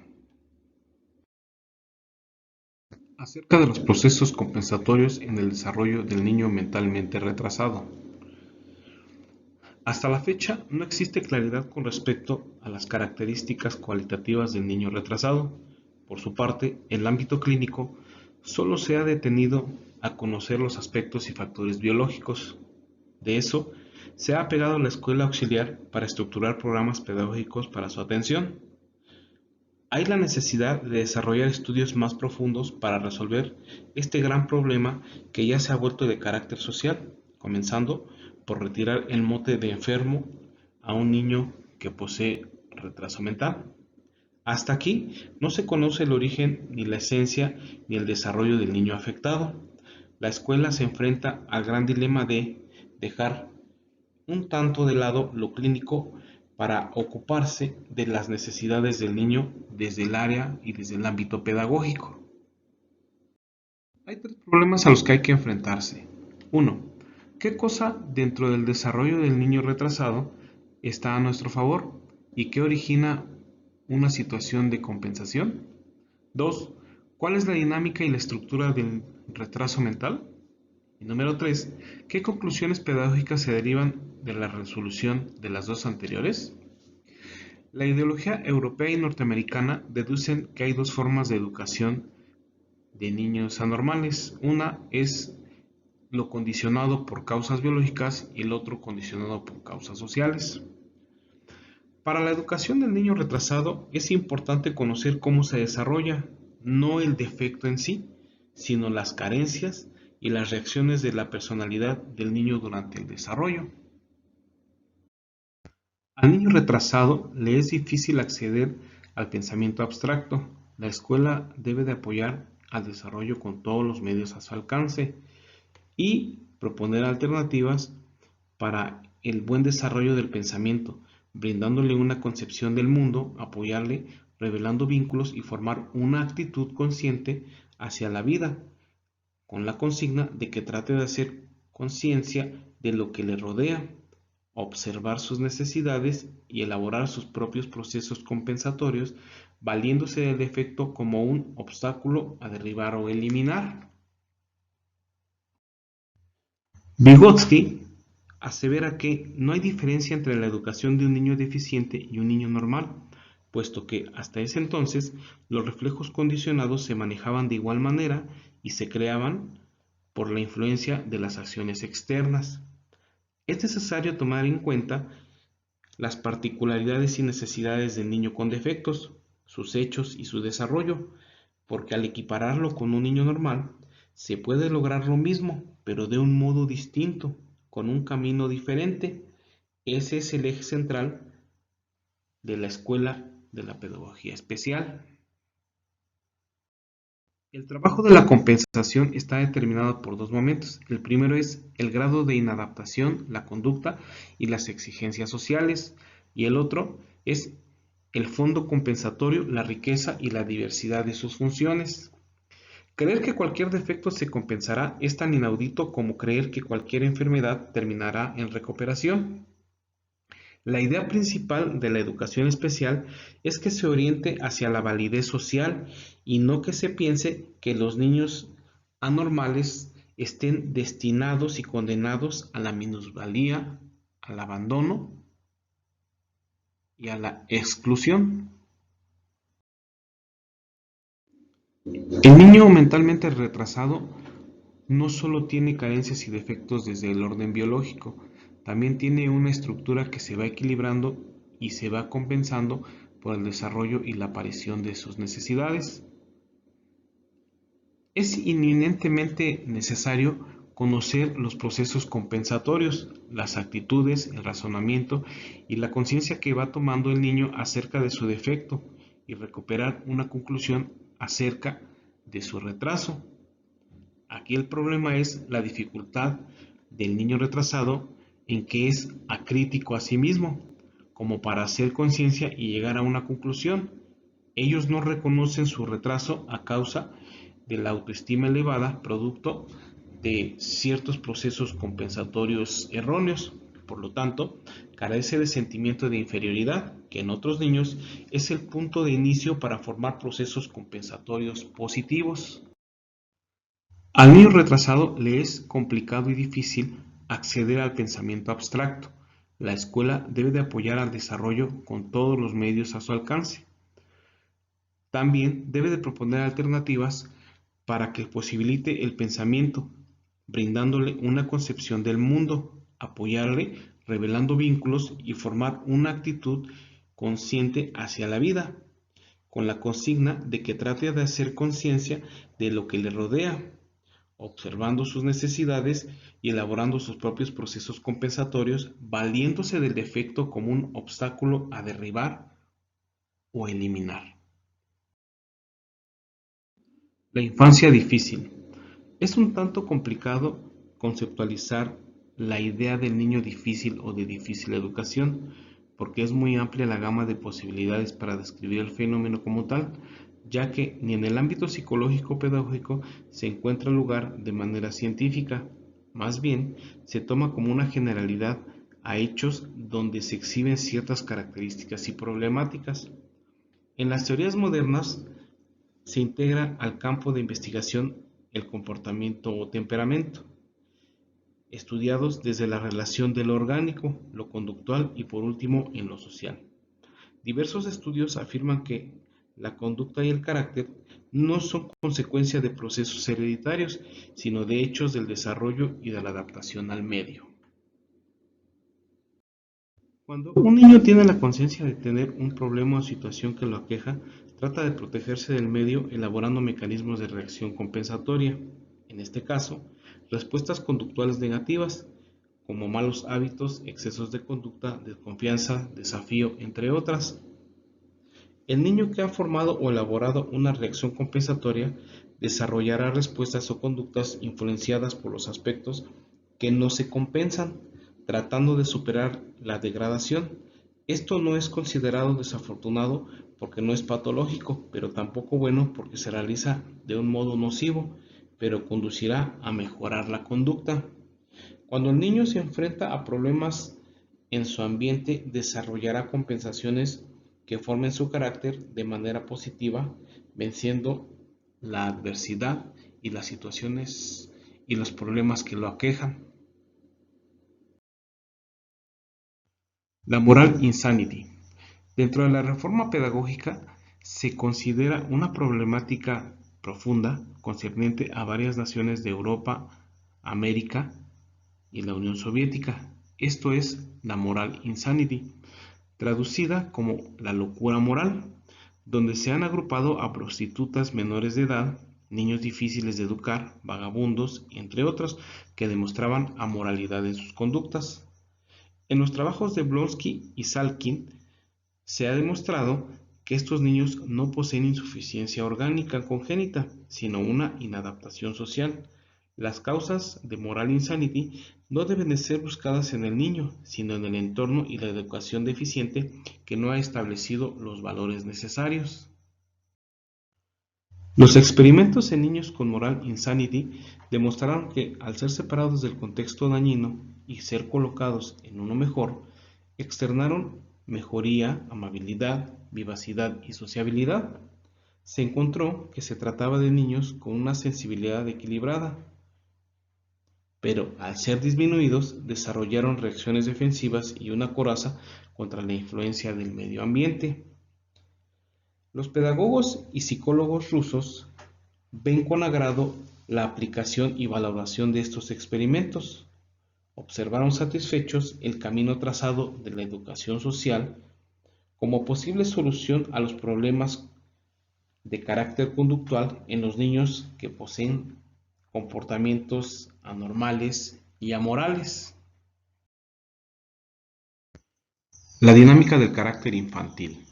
Acerca de los procesos compensatorios en el desarrollo del niño mentalmente retrasado. Hasta la fecha no existe claridad con respecto a las características cualitativas del niño retrasado. Por su parte, en el ámbito clínico, solo se ha detenido a conocer los aspectos y factores biológicos. De eso, se ha apegado a la escuela auxiliar para estructurar programas pedagógicos para su atención. Hay la necesidad de desarrollar estudios más profundos para resolver este gran problema que ya se ha vuelto de carácter social, comenzando por retirar el mote de enfermo a un niño que posee retraso mental. Hasta aquí no se conoce el origen ni la esencia ni el desarrollo del niño afectado. La escuela se enfrenta al gran dilema de dejar un tanto de lado lo clínico para ocuparse de las necesidades del niño desde el área y desde el ámbito pedagógico. Hay tres problemas a los que hay que enfrentarse. Uno, ¿qué cosa dentro del desarrollo del niño retrasado está a nuestro favor y qué origina una situación de compensación? 2, ¿cuál es la dinámica y la estructura del retraso mental? Y número 3, ¿qué conclusiones pedagógicas se derivan de la resolución de las dos anteriores? La ideología europea y norteamericana deducen que hay dos formas de educación de niños anormales. Una es lo condicionado por causas biológicas y el otro condicionado por causas sociales. Para la educación del niño retrasado es importante conocer cómo se desarrolla, no el defecto en sí, sino las carencias y las reacciones de la personalidad del niño durante el desarrollo. Al niño retrasado le es difícil acceder al pensamiento abstracto. La escuela debe de apoyar al desarrollo con todos los medios a su alcance y proponer alternativas para el buen desarrollo del pensamiento, brindándole una concepción del mundo, apoyarle, revelando vínculos y formar una actitud consciente hacia la vida, con la consigna de que trate de hacer conciencia de lo que le rodea, observar sus necesidades y elaborar sus propios procesos compensatorios, valiéndose del defecto como un obstáculo a derribar o eliminar. Vygotsky asevera que no hay diferencia entre la educación de un niño deficiente y un niño normal, puesto que hasta ese entonces los reflejos condicionados se manejaban de igual manera y se creaban por la influencia de las acciones externas. Es necesario tomar en cuenta las particularidades y necesidades del niño con defectos, sus hechos y su desarrollo, porque al equipararlo con un niño normal, se puede lograr lo mismo, pero de un modo distinto, con un camino diferente. Ese es el eje central de la escuela de la pedagogía especial. El trabajo de la compensación está determinado por dos momentos. El primero es el grado de inadaptación, la conducta y las exigencias sociales. Y el otro es el fondo compensatorio, la riqueza y la diversidad de sus funciones. Creer que cualquier defecto se compensará es tan inaudito como creer que cualquier enfermedad terminará en recuperación. La idea principal de la educación especial es que se oriente hacia la validez social y no que se piense que los niños anormales estén destinados y condenados a la minusvalía, al abandono y a la exclusión. El niño mentalmente retrasado no solo tiene carencias y defectos desde el orden biológico, también tiene una estructura que se va equilibrando y se va compensando por el desarrollo y la aparición de sus necesidades. Es inminentemente necesario conocer los procesos compensatorios, las actitudes, el razonamiento y la conciencia que va tomando el niño acerca de su defecto y recuperar una conclusión acerca de su retraso. Aquí el problema es la dificultad del niño retrasado en que es acrítico a sí mismo, como para hacer conciencia y llegar a una conclusión. Ellos no reconocen su retraso a causa de la autoestima elevada, producto de ciertos procesos compensatorios erróneos. Por lo tanto, carece de sentimiento de inferioridad, que en otros niños es el punto de inicio para formar procesos compensatorios positivos. Al niño retrasado le es complicado y difícil acceder al pensamiento abstracto. La escuela debe de apoyar al desarrollo con todos los medios a su alcance. También debe de proponer alternativas para que posibilite el pensamiento, brindándole una concepción del mundo, apoyarle, revelando vínculos y formar una actitud consciente hacia la vida, con la consigna de que trate de hacer conciencia de lo que le rodea, observando sus necesidades y elaborando sus propios procesos compensatorios, valiéndose del defecto como un obstáculo a derribar o eliminar. La infancia difícil. Es un tanto complicado conceptualizar la idea del niño difícil o de difícil educación, porque es muy amplia la gama de posibilidades para describir el fenómeno como tal, ya que ni en el ámbito psicológico pedagógico se encuentra lugar de manera científica, más bien se toma como una generalidad a hechos donde se exhiben ciertas características y problemáticas. En las teorías modernas se integra al campo de investigación el comportamiento o temperamento, estudiados desde la relación de lo orgánico, lo conductual y por último en lo social. Diversos estudios afirman que la conducta y el carácter no son consecuencia de procesos hereditarios, sino de hechos del desarrollo y de la adaptación al medio. Cuando un niño tiene la conciencia de tener un problema o situación que lo aqueja, trata de protegerse del medio elaborando mecanismos de reacción compensatoria. En este caso, respuestas conductuales negativas, como malos hábitos, excesos de conducta, desconfianza, desafío, entre otras. El niño que ha formado o elaborado una reacción compensatoria desarrollará respuestas o conductas influenciadas por los aspectos que no se compensan, tratando de superar la degradación. Esto no es considerado desafortunado porque no es patológico, pero tampoco bueno porque se realiza de un modo nocivo, pero conducirá a mejorar la conducta. Cuando el niño se enfrenta a problemas en su ambiente, desarrollará compensaciones que formen su carácter de manera positiva, venciendo la adversidad y las situaciones y los problemas que lo aquejan. La moral insanity. Dentro de la reforma pedagógica se considera una problemática profunda concerniente a varias naciones de Europa, América y la Unión Soviética. Esto es la moral insanity, traducida como la locura moral, donde se han agrupado a prostitutas menores de edad, niños difíciles de educar, vagabundos, entre otros, que demostraban amoralidad en sus conductas. En los trabajos de Blonsky y Salkin se ha demostrado que estos niños no poseen insuficiencia orgánica congénita, sino una inadaptación social. Las causas de moral insanity no deben de ser buscadas en el niño, sino en el entorno y la educación deficiente que no ha establecido los valores necesarios. Los experimentos en niños con moral insanity demostraron que, al ser separados del contexto dañino y ser colocados en uno mejor, externaron mejoría, amabilidad, vivacidad y sociabilidad. Se encontró que se trataba de niños con una sensibilidad equilibrada, pero al ser disminuidos desarrollaron reacciones defensivas y una coraza contra la influencia del medio ambiente. Los pedagogos y psicólogos rusos ven con agrado la aplicación y valoración de estos experimentos. Observaron satisfechos el camino trazado de la educación social como posible solución a los problemas de carácter conductual en los niños que poseen comportamientos anormales y amorales. La dinámica del carácter infantil.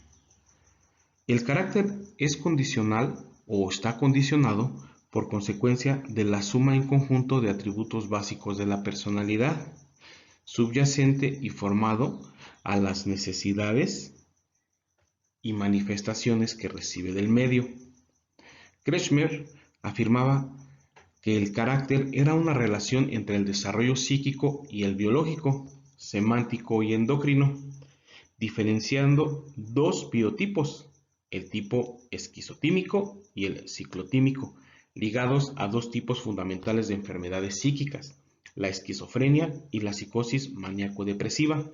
El carácter es condicional o está condicionado por consecuencia de la suma en conjunto de atributos básicos de la personalidad. subyacente y formado a las necesidades y manifestaciones que recibe del medio. Kretschmer afirmaba que el carácter era una relación entre el desarrollo psíquico y el biológico, semántico y endocrino, diferenciando dos biotipos, el tipo esquizotímico y el ciclotímico, ligados a dos tipos fundamentales de enfermedades psíquicas, la esquizofrenia y la psicosis maníaco-depresiva.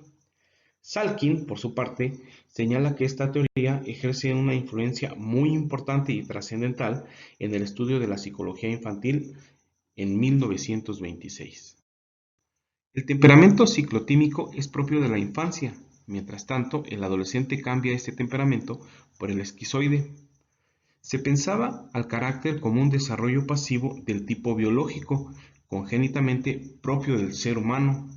Salkin, por su parte, señala que esta teoría ejerce una influencia muy importante y trascendental en el estudio de la psicología infantil en 1926. El temperamento ciclotímico es propio de la infancia, mientras tanto el adolescente cambia este temperamento por el esquizoide. Se pensaba al carácter como un desarrollo pasivo del tipo biológico, congénitamente propio del ser humano.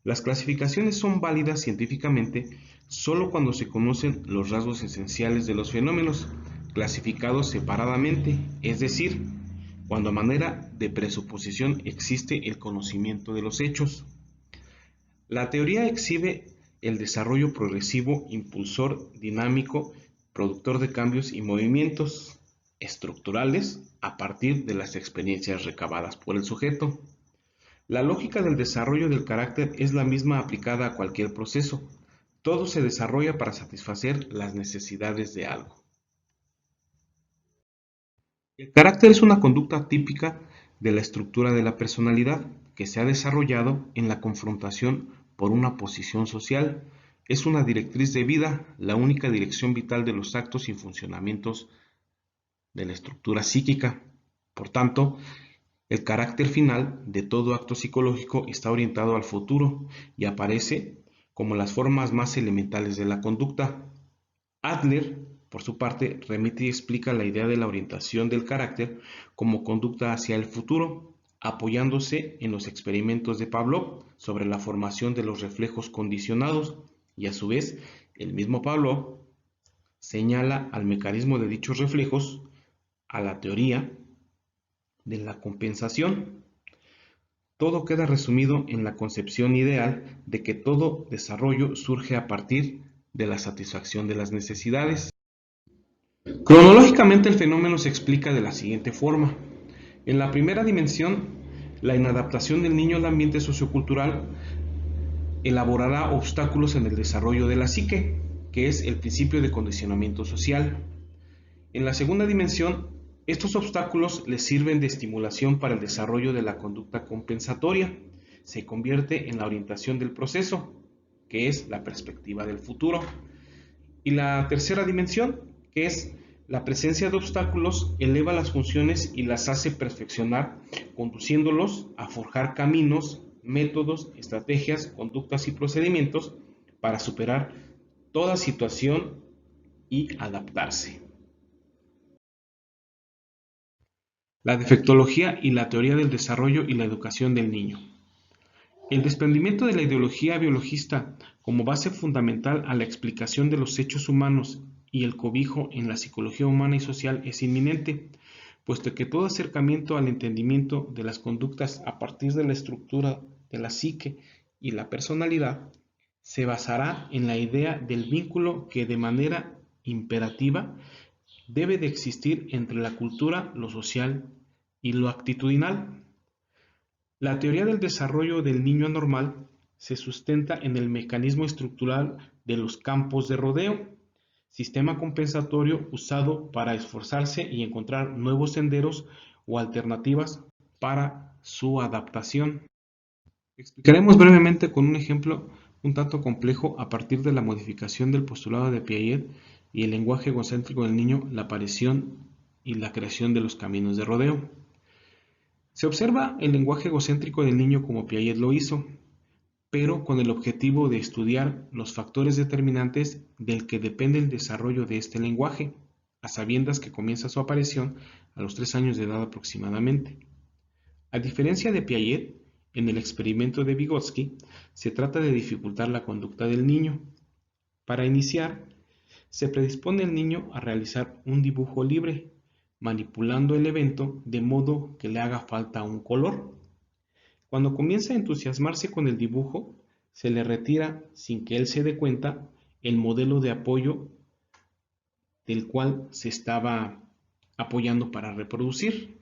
Las clasificaciones son válidas científicamente solo cuando se conocen los rasgos esenciales de los fenómenos, clasificados separadamente, es decir, cuando a manera de presuposición existe el conocimiento de los hechos. La teoría exhibe el desarrollo progresivo, impulsor, dinámico, productor de cambios y movimientos estructurales a partir de las experiencias recabadas por el sujeto. La lógica del desarrollo del carácter es la misma aplicada a cualquier proceso. Todo se desarrolla para satisfacer las necesidades de algo. El carácter es una conducta típica de la estructura de la personalidad que se ha desarrollado en la confrontación por una posición social. Es una directriz de vida, la única dirección vital de los actos y funcionamientos de la estructura psíquica. Por tanto, el carácter final de todo acto psicológico está orientado al futuro y aparece como las formas más elementales de la conducta. Adler, por su parte, remite y explica la idea de la orientación del carácter como conducta hacia el futuro, apoyándose en los experimentos de Pavlov sobre la formación de los reflejos condicionados, y a su vez, el mismo Pavlov señala al mecanismo de dichos reflejos, a la teoría de la compensación. Todo queda resumido en la concepción ideal de que todo desarrollo surge a partir de la satisfacción de las necesidades. Cronológicamente el fenómeno se explica de la siguiente forma. En la primera dimensión, la inadaptación del niño al ambiente sociocultural elaborará obstáculos en el desarrollo de la psique, que es el principio de condicionamiento social. En la segunda dimensión, estos obstáculos les sirven de estimulación para el desarrollo de la conducta compensatoria. Se convierte en la orientación del proceso, que es la perspectiva del futuro. Y la tercera dimensión, que es la presencia de obstáculos, eleva las funciones y las hace perfeccionar, conduciéndolos a forjar caminos, métodos, estrategias, conductas y procedimientos para superar toda situación y adaptarse. La defectología y la teoría del desarrollo y la educación del niño. El desprendimiento de la ideología biologista como base fundamental a la explicación de los hechos humanos y el cobijo en la psicología humana y social es inminente, puesto que todo acercamiento al entendimiento de las conductas a partir de la estructura de la psique y la personalidad se basará en la idea del vínculo que de manera imperativa debe de existir entre la cultura, lo social y lo actitudinal. La teoría del desarrollo del niño anormal se sustenta en el mecanismo estructural de los campos de rodeo, sistema compensatorio usado para esforzarse y encontrar nuevos senderos o alternativas para su adaptación. Explicaremos brevemente con un ejemplo un tanto complejo a partir de la modificación del postulado de Piaget y el lenguaje egocéntrico del niño, la aparición y la creación de los caminos de rodeo. Se observa el lenguaje egocéntrico del niño como Piaget lo hizo, pero con el objetivo de estudiar los factores determinantes del que depende el desarrollo de este lenguaje, a sabiendas que comienza su aparición a los 3 años de edad aproximadamente. A diferencia de Piaget, en el experimento de Vygotsky, se trata de dificultar la conducta del niño. Para iniciar, se predispone al niño a realizar un dibujo libre, manipulando el evento de modo que le haga falta un color. Cuando comienza a entusiasmarse con el dibujo, se le retira, sin que él se dé cuenta, el modelo de apoyo del cual se estaba apoyando para reproducir.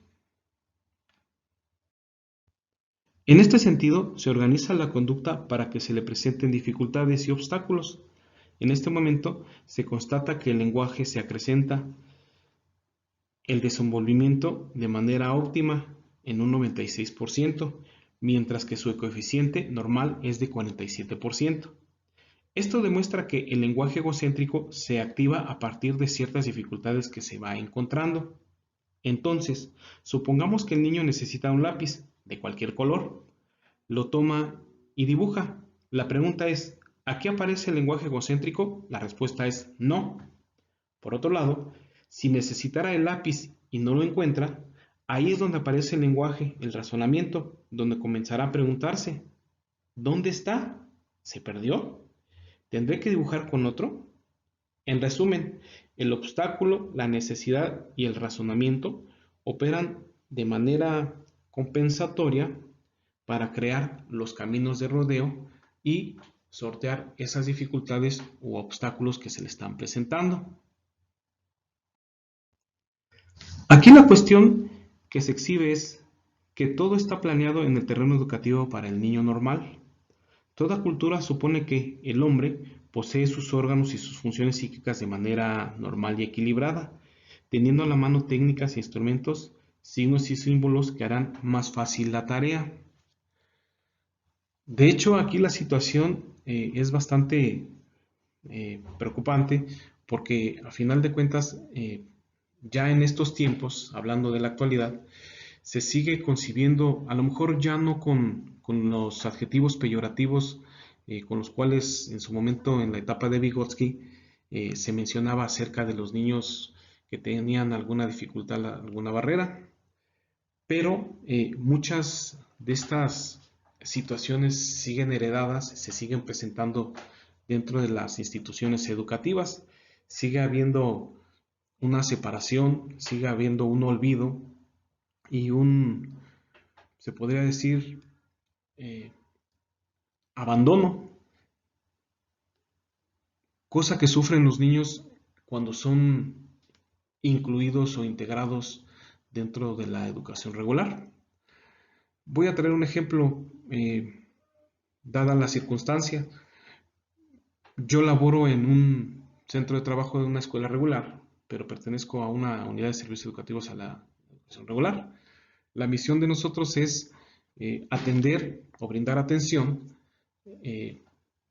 En este sentido, se organiza la conducta para que se le presenten dificultades y obstáculos. En este momento, se constata que el lenguaje se acrecenta el desenvolvimiento de manera óptima en un 96%, mientras que su coeficiente normal es de 47%. Esto demuestra que el lenguaje egocéntrico se activa a partir de ciertas dificultades que se va encontrando. Entonces, supongamos que el niño necesita un lápiz de cualquier color, lo toma y dibuja. La pregunta es, ¿aquí aparece el lenguaje egocéntrico? La respuesta es no. Por otro lado, si necesitara el lápiz y no lo encuentra, ahí es donde aparece el lenguaje, el razonamiento, donde comenzará a preguntarse, ¿dónde está? ¿Se perdió? ¿Tendré que dibujar con otro? En resumen, el obstáculo, la necesidad y el razonamiento operan de manera compensatoria para crear los caminos de rodeo y sortear esas dificultades u obstáculos que se le están presentando. Aquí la cuestión que se exhibe es que todo está planeado en el terreno educativo para el niño normal. Toda cultura supone que el hombre posee sus órganos y sus funciones psíquicas de manera normal y equilibrada, teniendo a la mano técnicas e instrumentos, signos y símbolos que harán más fácil la tarea. De hecho, aquí la situación es bastante preocupante porque a final de cuentas, ya en estos tiempos, hablando de la actualidad, se sigue concibiendo, a lo mejor ya no con los adjetivos peyorativos con los cuales en su momento en la etapa de Vygotsky se mencionaba acerca de los niños que tenían alguna dificultad, alguna barrera, pero muchas de estas situaciones siguen heredadas, se siguen presentando dentro de las instituciones educativas, sigue habiendo una separación, sigue habiendo un olvido y se podría decir, eh, abandono, cosa que sufren los niños cuando son incluidos o integrados dentro de la educación regular. Voy a traer un ejemplo, dada la circunstancia. Yo laboro en un centro de trabajo de una escuela regular, pero pertenezco a una unidad de servicios educativos a la educación regular. La misión de nosotros es atender o brindar atención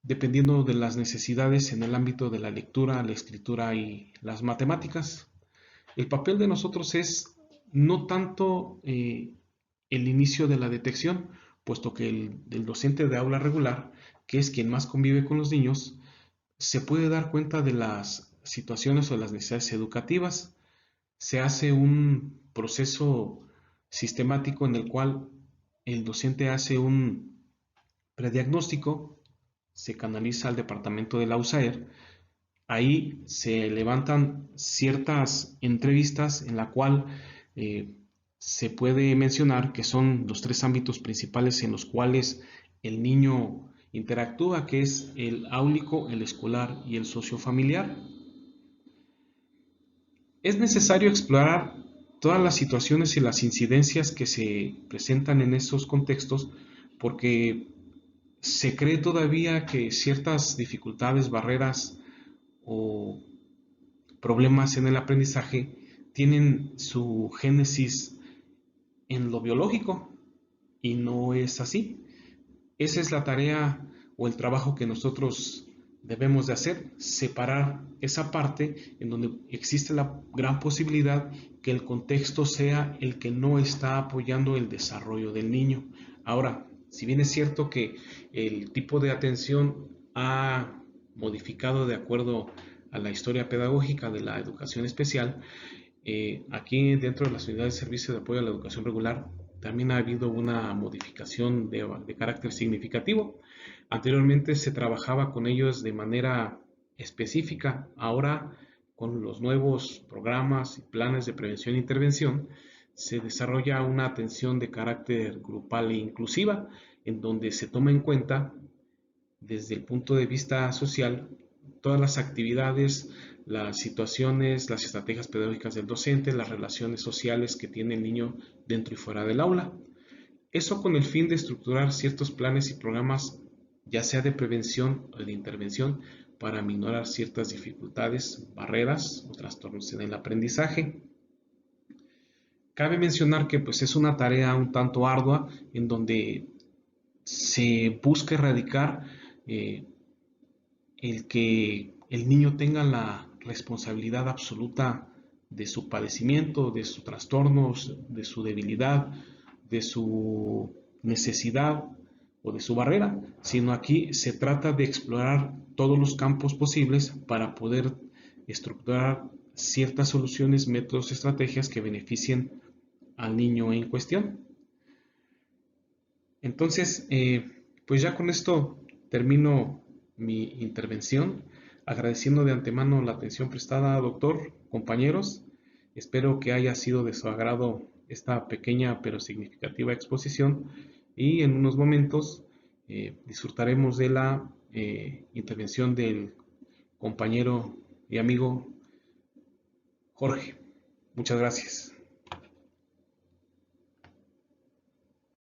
dependiendo de las necesidades en el ámbito de la lectura, la escritura y las matemáticas. El papel de nosotros es no tanto el inicio de la detección, puesto que el docente de aula regular, que es quien más convive con los niños, se puede dar cuenta de las situaciones o las necesidades educativas. Se hace un proceso sistemático en el cual el docente hace un prediagnóstico, se canaliza al departamento de la USAER, ahí se levantan ciertas entrevistas en la cual se puede mencionar que son los tres ámbitos principales en los cuales el niño interactúa, que es el áulico, el escolar y el sociofamiliar. Es necesario explorar todas las situaciones y las incidencias que se presentan en estos contextos porque se cree todavía que ciertas dificultades, barreras o problemas en el aprendizaje tienen su génesis en lo biológico y no es así. Esa es la tarea o el trabajo que nosotros debemos de hacer, separar esa parte en donde existe la gran posibilidad que el contexto sea el que no está apoyando el desarrollo del niño. Ahora, si bien es cierto que el tipo de atención ha modificado de acuerdo a la historia pedagógica de la educación especial, aquí dentro de las unidades de servicio de apoyo a la educación regular también ha habido una modificación de carácter significativo. Anteriormente se trabajaba con ellos de manera específica, ahora con los nuevos programas y planes de prevención e intervención se desarrolla una atención de carácter grupal e inclusiva, en donde se toma en cuenta desde el punto de vista social todas las actividades, las situaciones, las estrategias pedagógicas del docente, las relaciones sociales que tiene el niño dentro y fuera del aula. Eso con el fin de estructurar ciertos planes y programas, ya sea de prevención o de intervención, para minorar ciertas dificultades, barreras o trastornos en el aprendizaje. Cabe mencionar que pues, es una tarea un tanto ardua en donde se busca erradicar eh, el que el niño tenga la responsabilidad absoluta de su padecimiento, de sus trastornos, de su debilidad, de su necesidad o de su barrera, sino aquí se trata de explorar todos los campos posibles para poder estructurar ciertas soluciones, métodos, estrategias que beneficien al niño en cuestión. Entonces, pues ya con esto termino mi intervención, agradeciendo de antemano la atención prestada, doctor, compañeros. Espero que haya sido de su agrado esta pequeña pero significativa exposición y en unos momentos disfrutaremos de la intervención del compañero y amigo Jorge. Muchas gracias.